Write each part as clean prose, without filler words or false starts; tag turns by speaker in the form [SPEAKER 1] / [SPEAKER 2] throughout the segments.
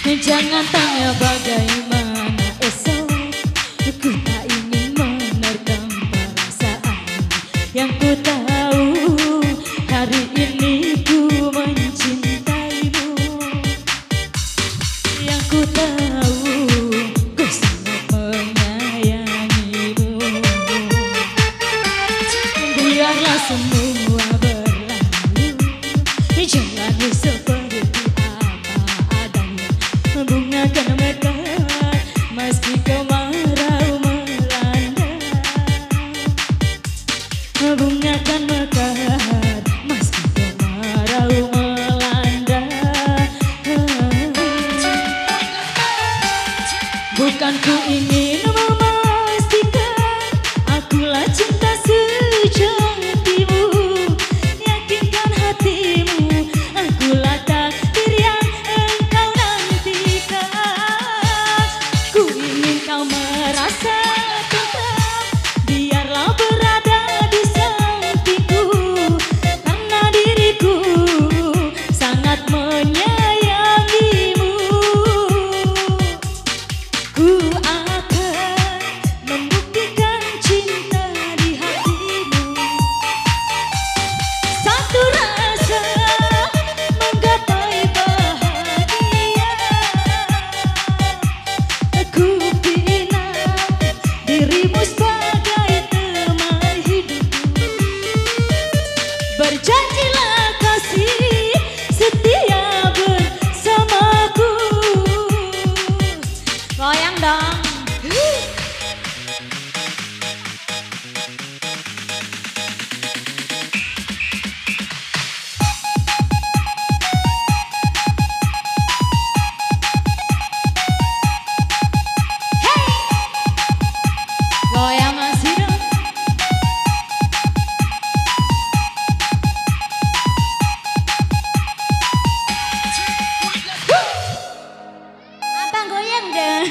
[SPEAKER 1] Jangan tanya bagaimana esok, ku tak ingin menerkam perasaan. Yang ku tahu hari ini ku mencintaimu. Yang ku tahu ku sangat menyayangimu. Biarlah semua berlalu, jalani seperti bunga kan mekar meski kemarau melanda. Bunga kan mekar meski kemarau melanda. Bukan ku ingin memastikan akulah cinta sejatimu. Yakinkan hatimu akulah takdir yang engkau nantikan. Ku ingin kau merasa tentram, biarlah berada di sampingku. Karena diriku sangat menyayangimu. Ku akan membuktikan cinta di hatimu. Satu rasa menggapai bahagia. Ku pinang dirimu sebagai teman hidupku. Berjanjilah kasih setia bersamaku. Goyang dong. Goyang masih dong. Abang goyang dong.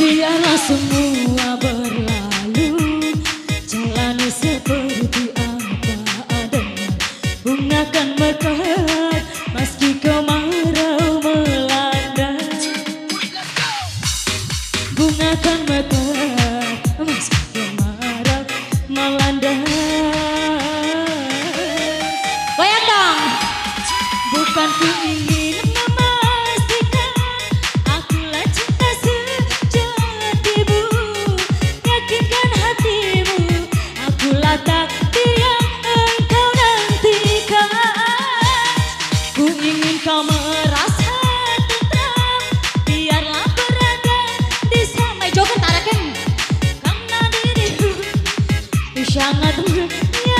[SPEAKER 1] Biarlah semua berlalu, jalani seperti apa adanya. Bunga kan mekar meski kemarau melanda. Bunga kan mekar meski kemarau melanda. Goyang dong. Bukan ku ingin memastikan akulah cinta sejatimu. Yakinkan hatimu akulah takdir yang engkau nantikan. Ku ingin kau merasa tentram, biarlah berada di sampai joget tarakan. Karena diriku sangat menyayangimu.